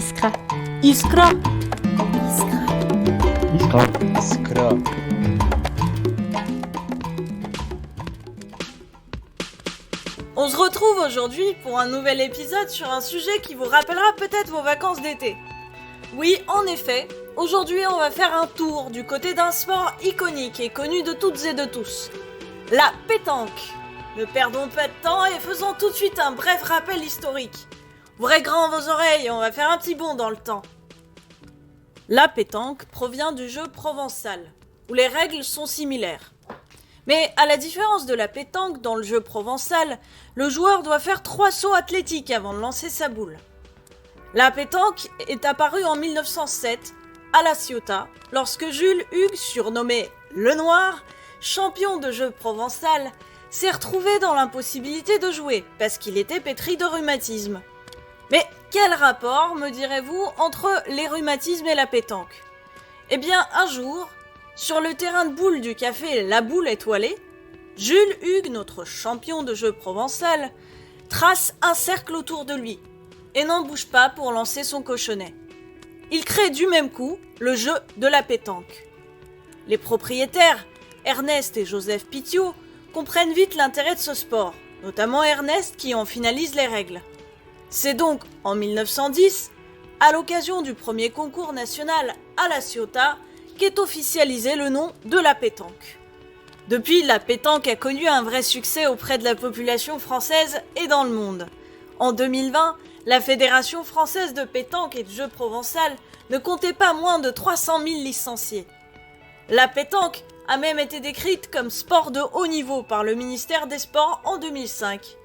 Iskra. Iskra. Iskra. Iskra. On se retrouve aujourd'hui pour un nouvel épisode sur un sujet qui vous rappellera peut-être vos vacances d'été. Oui, en effet, aujourd'hui on va faire un tour du côté d'un sport iconique et connu de toutes et de tous. La pétanque. Ne perdons pas de temps et faisons tout de suite un bref rappel historique. Ouvrez grand vos oreilles, on va faire un petit bond dans le temps. La pétanque provient du jeu provençal, où les règles sont similaires. Mais à la différence de la pétanque dans le jeu provençal, le joueur doit faire 3 sauts athlétiques avant de lancer sa boule. La pétanque est apparue en 1907 à La Ciotat, lorsque Jules Hugues, surnommé Le Noir, champion de jeu provençal, s'est retrouvé dans l'impossibilité de jouer parce qu'il était pétri de rhumatisme. Mais quel rapport, me direz-vous, entre les rhumatismes et la pétanque ? Eh bien, un jour, sur le terrain de boules du café La Boule Étoilée, Jules Hugues, notre champion de jeu provençal, trace un cercle autour de lui et n'en bouge pas pour lancer son cochonnet. Il crée du même coup le jeu de la pétanque. Les propriétaires, Ernest et Joseph Pithiot, comprennent vite l'intérêt de ce sport, notamment Ernest qui en finalise les règles. C'est donc en 1910, à l'occasion du premier concours national à La Ciotat, qu'est officialisé le nom de la pétanque. Depuis, la pétanque a connu un vrai succès auprès de la population française et dans le monde. En 2020, la Fédération française de pétanque et de jeu provençal ne comptait pas moins de 300 000 licenciés. La pétanque a même été décrite comme sport de haut niveau par le ministère des Sports en 2005.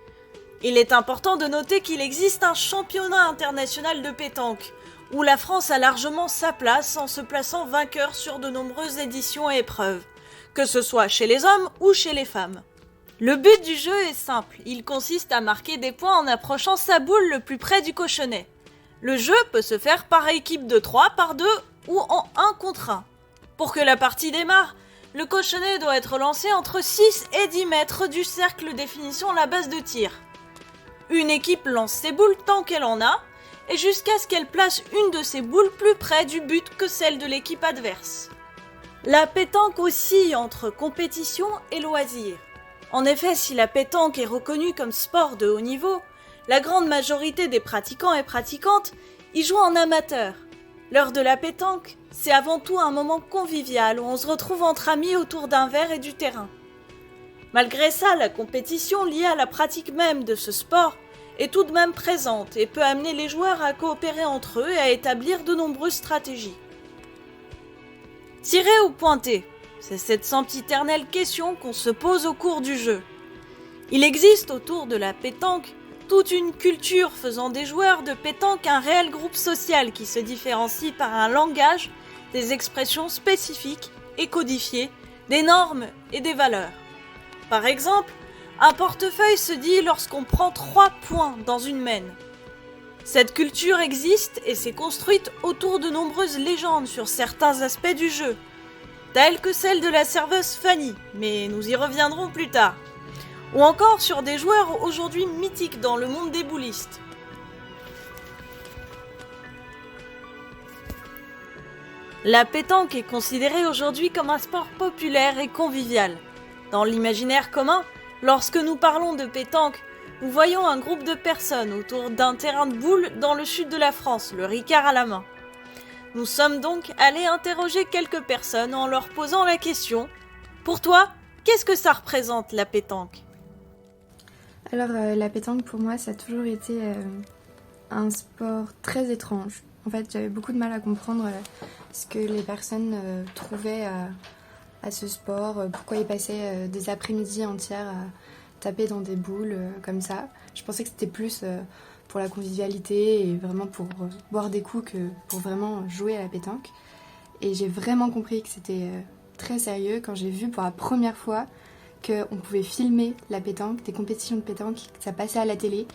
Il est important de noter qu'il existe un championnat international de pétanque, où la France a largement sa place en se plaçant vainqueur sur de nombreuses éditions et épreuves, que ce soit chez les hommes ou chez les femmes. Le but du jeu est simple, il consiste à marquer des points en approchant sa boule le plus près du cochonnet. Le jeu peut se faire par équipe de 3, par 2 ou en 1 contre 1. Pour que la partie démarre, le cochonnet doit être lancé entre 6 et 10 mètres du cercle définissant la base de tir. Une équipe lance ses boules tant qu'elle en a, et jusqu'à ce qu'elle place une de ses boules plus près du but que celle de l'équipe adverse. La pétanque oscille entre compétition et loisir. En effet, si la pétanque est reconnue comme sport de haut niveau, la grande majorité des pratiquants et pratiquantes y jouent en amateur. L'heure de la pétanque, c'est avant tout un moment convivial où on se retrouve entre amis autour d'un verre et du terrain. Malgré ça, la compétition liée à la pratique même de ce sport est tout de même présente et peut amener les joueurs à coopérer entre eux et à établir de nombreuses stratégies. Tirer ou pointer, c'est cette sempiternelle question qu'on se pose au cours du jeu. Il existe autour de la pétanque toute une culture faisant des joueurs de pétanque un réel groupe social qui se différencie par un langage, des expressions spécifiques et codifiées, des normes et des valeurs. Par exemple, un portefeuille se dit lorsqu'on prend 3 points dans une main. Cette culture existe et s'est construite autour de nombreuses légendes sur certains aspects du jeu, telles que celle de la serveuse Fanny, mais nous y reviendrons plus tard, ou encore sur des joueurs aujourd'hui mythiques dans le monde des boulistes. La pétanque est considérée aujourd'hui comme un sport populaire et convivial. Dans l'imaginaire commun, lorsque nous parlons de pétanque, nous voyons un groupe de personnes autour d'un terrain de boules dans le sud de la France, le Ricard à la main. Nous sommes donc allés interroger quelques personnes en leur posant la question « Pour toi, qu'est-ce que ça représente la pétanque ?» Alors la pétanque pour moi ça a toujours été un sport très étrange. En fait j'avais beaucoup de mal à comprendre ce que les personnes trouvaient à ce sport, pourquoi ils passaient des après-midi entières à taper dans des boules comme ça. Je pensais que c'était plus pour la convivialité et vraiment pour boire des coups que pour vraiment jouer à la pétanque. Et j'ai vraiment compris que c'était très sérieux quand j'ai vu pour la première fois qu'on pouvait filmer la pétanque, des compétitions de pétanque, que ça passait à la télé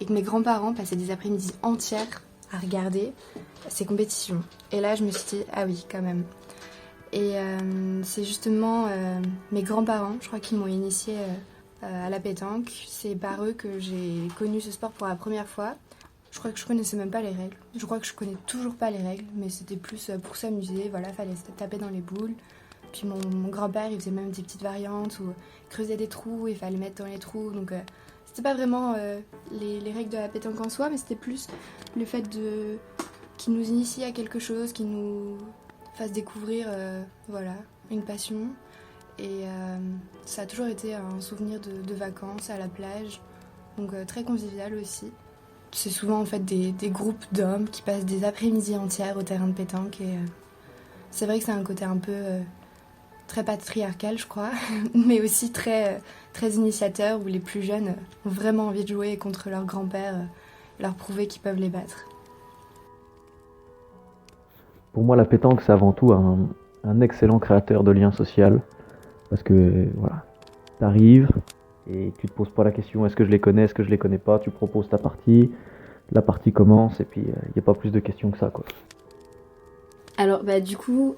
et que mes grands-parents passaient des après-midi entières à regarder ces compétitions. Et là je me suis dit, ah oui quand même. Et c'est justement mes grands-parents, je crois qu'ils m'ont initiée à la pétanque. C'est par eux que j'ai connu ce sport pour la première fois. Je crois que je connaissais même pas les règles. Je crois que je connais toujours pas les règles, mais c'était plus pour s'amuser. Voilà, fallait se taper dans les boules. Puis mon grand-père, il faisait même des petites variantes où creuser des trous, il fallait mettre dans les trous. Donc c'était pas vraiment les règles de la pétanque en soi, mais c'était plus le fait qu'il nous initie à quelque chose, qu'il nous fasse découvrir voilà, une passion. Et ça a toujours été un souvenir de vacances à la plage, donc très convivial aussi. C'est souvent en fait des groupes d'hommes qui passent des après-midi entières au terrain de pétanque et c'est vrai que c'est un côté un peu très patriarcal je crois, mais aussi très initiateur où les plus jeunes ont vraiment envie de jouer contre leur grand-père, leur prouver qu'ils peuvent les battre. Pour moi, la pétanque, c'est avant tout un excellent créateur de liens sociaux. Parce que, voilà, t'arrives et tu te poses pas la question est-ce que je les connais, est-ce que je les connais pas, tu proposes ta partie, la partie commence et puis il n'y a pas plus de questions que ça, quoi. Alors du coup,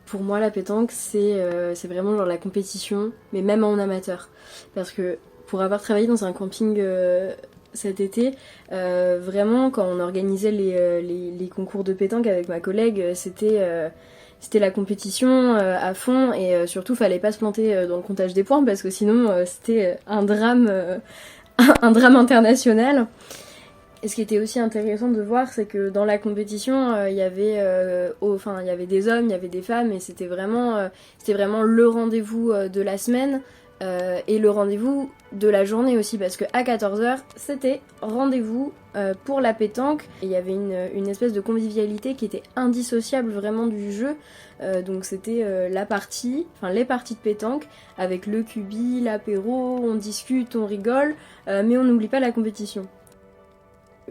pour moi la pétanque c'est vraiment genre la compétition, mais même en amateur. Parce que pour avoir travaillé dans un camping cet été, vraiment quand on organisait les concours de pétanque avec ma collègue, c'était la compétition à fond et surtout fallait pas se planter dans le comptage des points parce que sinon c'était un drame international. Et ce qui était aussi intéressant de voir, c'est que dans la compétition, il y avait des hommes, il y avait des femmes, et c'était vraiment le rendez-vous de la semaine et le rendez-vous de la journée aussi, parce qu'à 14h, c'était rendez-vous pour la pétanque. Et il y avait une espèce de convivialité qui était indissociable vraiment du jeu. Donc c'était les parties de pétanque, avec le cubi, l'apéro, on discute, on rigole, mais on n'oublie pas la compétition.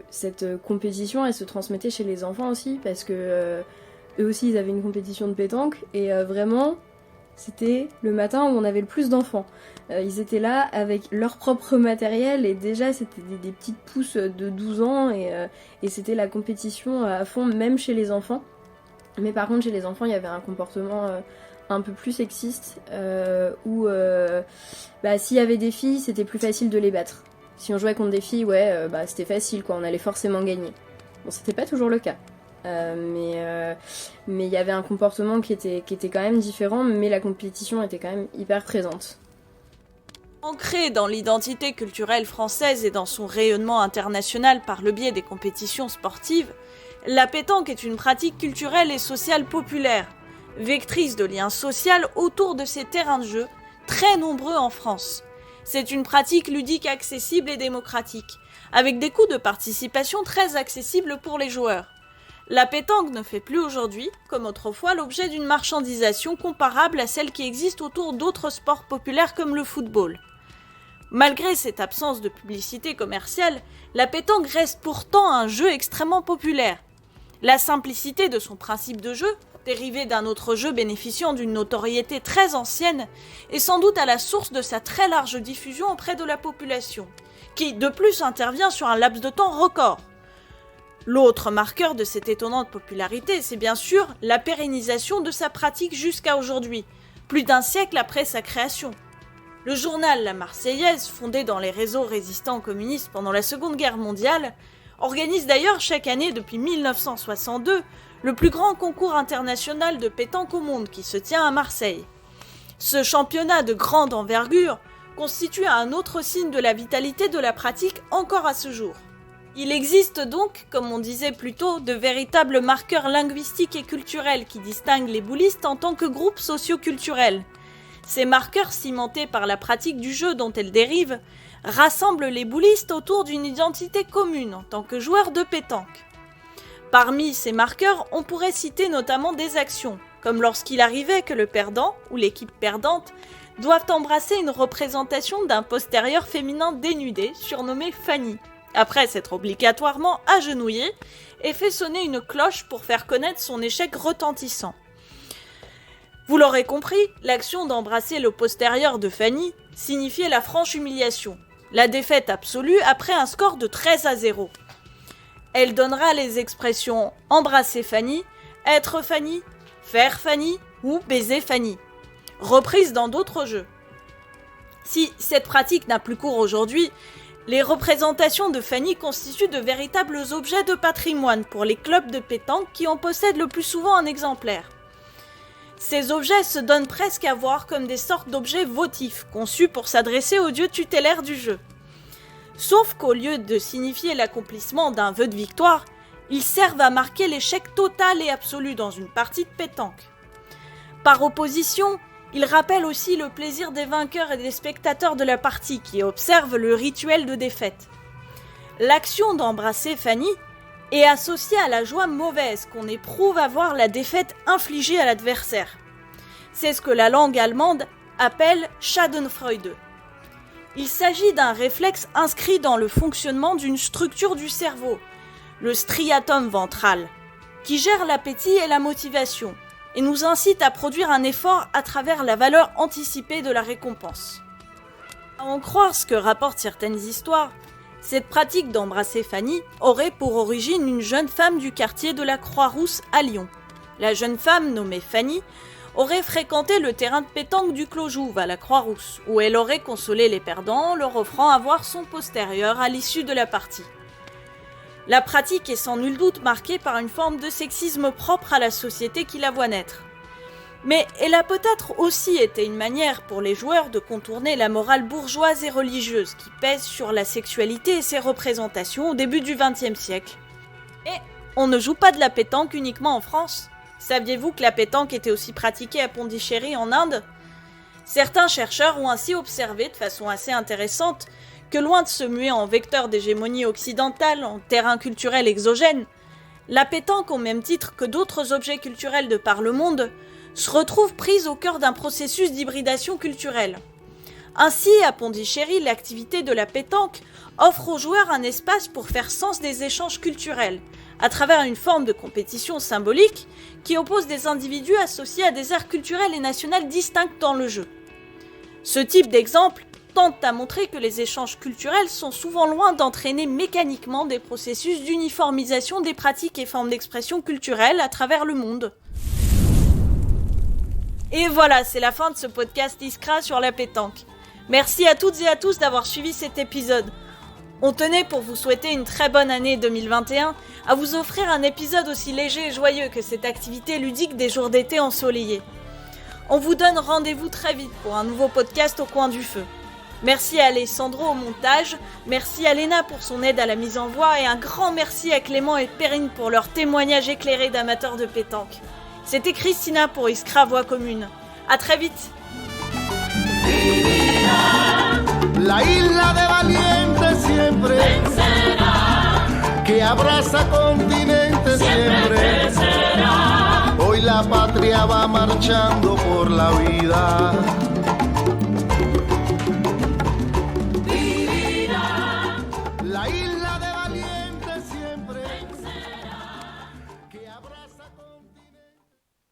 Cette compétition, elle se transmettait chez les enfants aussi, parce que eux aussi, ils avaient une compétition de pétanque, et vraiment, c'était le matin où on avait le plus d'enfants. Ils étaient là avec leur propre matériel, et déjà, c'était des petites pousses de 12 ans, et c'était la compétition à fond, même chez les enfants. Mais par contre, chez les enfants, il y avait un comportement un peu plus sexiste, où s'il y avait des filles, c'était plus facile de les battre. Si on jouait contre des filles, c'était facile, quoi, on allait forcément gagner. Bon, c'était pas toujours le cas. Mais il y avait un comportement qui était quand même différent, mais la compétition était quand même hyper présente. Ancrée dans l'identité culturelle française et dans son rayonnement international par le biais des compétitions sportives, la pétanque est une pratique culturelle et sociale populaire, vectrice de liens sociaux autour de ces terrains de jeu, très nombreux en France. C'est une pratique ludique accessible et démocratique, avec des coûts de participation très accessibles pour les joueurs. La pétanque ne fait plus aujourd'hui, comme autrefois, l'objet d'une marchandisation comparable à celle qui existe autour d'autres sports populaires comme le football. Malgré cette absence de publicité commerciale, la pétanque reste pourtant un jeu extrêmement populaire. La simplicité de son principe de jeu, dérivé d'un autre jeu bénéficiant d'une notoriété très ancienne, est sans doute à la source de sa très large diffusion auprès de la population, qui de plus intervient sur un laps de temps record. L'autre marqueur de cette étonnante popularité, c'est bien sûr la pérennisation de sa pratique jusqu'à aujourd'hui, plus d'un siècle après sa création. Le journal La Marseillaise, fondé dans les réseaux résistants communistes pendant la Seconde Guerre mondiale, organise d'ailleurs chaque année depuis 1962 le plus grand concours international de pétanque au monde qui se tient à Marseille. Ce championnat de grande envergure constitue un autre signe de la vitalité de la pratique encore à ce jour. Il existe donc, comme on disait plus tôt, de véritables marqueurs linguistiques et culturels qui distinguent les boulistes en tant que groupe socio-culturel. Ces marqueurs cimentés par la pratique du jeu dont elles dérivent rassemblent les boulistes autour d'une identité commune en tant que joueurs de pétanque. Parmi ces marqueurs, on pourrait citer notamment des actions, comme lorsqu'il arrivait que le perdant, ou l'équipe perdante, doivent embrasser une représentation d'un postérieur féminin dénudé, surnommé Fanny, après s'être obligatoirement agenouillé et fait sonner une cloche pour faire connaître son échec retentissant. Vous l'aurez compris, l'action d'embrasser le postérieur de Fanny signifiait la franche humiliation, la défaite absolue après un score de 13-0. Elle donnera les expressions « embrasser Fanny »,« être Fanny »,« faire Fanny » ou « baiser Fanny », reprises dans d'autres jeux. Si cette pratique n'a plus cours aujourd'hui, Les représentations de Fanny constituent de véritables objets de patrimoine pour les clubs de pétanque qui en possèdent le plus souvent un exemplaire. Ces objets se donnent presque à voir comme des sortes d'objets votifs, conçus pour s'adresser au dieu tutélaire du jeu. Sauf qu'au lieu de signifier l'accomplissement d'un vœu de victoire, ils servent à marquer l'échec total et absolu dans une partie de pétanque. Par opposition, ils rappellent aussi le plaisir des vainqueurs et des spectateurs de la partie qui observent le rituel de défaite. L'action d'embrasser Fanny est associée à la joie mauvaise qu'on éprouve à voir la défaite infligée à l'adversaire. C'est ce que la langue allemande appelle Schadenfreude. Il s'agit d'un réflexe inscrit dans le fonctionnement d'une structure du cerveau, le striatum ventral, qui gère l'appétit et la motivation, et nous incite à produire un effort à travers la valeur anticipée de la récompense. À en croire ce que rapportent certaines histoires, cette pratique d'embrasser Fanny aurait pour origine une jeune femme du quartier de la Croix-Rousse à Lyon. La jeune femme, nommée Fanny, aurait fréquenté le terrain de pétanque du Clos Jouve à la Croix-Rousse, où elle aurait consolé les perdants, leur offrant à voir son postérieur à l'issue de la partie. La pratique est sans nul doute marquée par une forme de sexisme propre à la société qui la voit naître. Mais elle a peut-être aussi été une manière pour les joueurs de contourner la morale bourgeoise et religieuse qui pèse sur la sexualité et ses représentations au début du XXe siècle. Et on ne joue pas de la pétanque uniquement en France. Saviez-vous que la pétanque était aussi pratiquée à Pondichéry en Inde ? Certains chercheurs ont ainsi observé de façon assez intéressante que loin de se muer en vecteur d'hégémonie occidentale, en terrain culturel exogène, la pétanque, au même titre que d'autres objets culturels de par le monde, se retrouve prise au cœur d'un processus d'hybridation culturelle. Ainsi, à Pondichéry, l'activité de la pétanque offre aux joueurs un espace pour faire sens des échanges culturels, à travers une forme de compétition symbolique qui oppose des individus associés à des aires culturelles et nationales distinctes dans le jeu. Ce type d'exemple tente à montrer que les échanges culturels sont souvent loin d'entraîner mécaniquement des processus d'uniformisation des pratiques et formes d'expression culturelle à travers le monde. Et voilà, c'est la fin de ce podcast Iskra sur la pétanque. Merci à toutes et à tous d'avoir suivi cet épisode. On tenait, pour vous souhaiter une très bonne année 2021, à vous offrir un épisode aussi léger et joyeux que cette activité ludique des jours d'été ensoleillés. On vous donne rendez-vous très vite pour un nouveau podcast au coin du feu. Merci à Alessandro au montage, merci à Léna pour son aide à la mise en voix et un grand merci à Clément et Perrine pour leur témoignage éclairé d'amateurs de pétanque. C'était Christina pour Iskra Voix Commune. À très vite. La isla de valientes siempre vencerá, que abraza continentes siempre vencerá. Hoy la patria va marchando por la vida.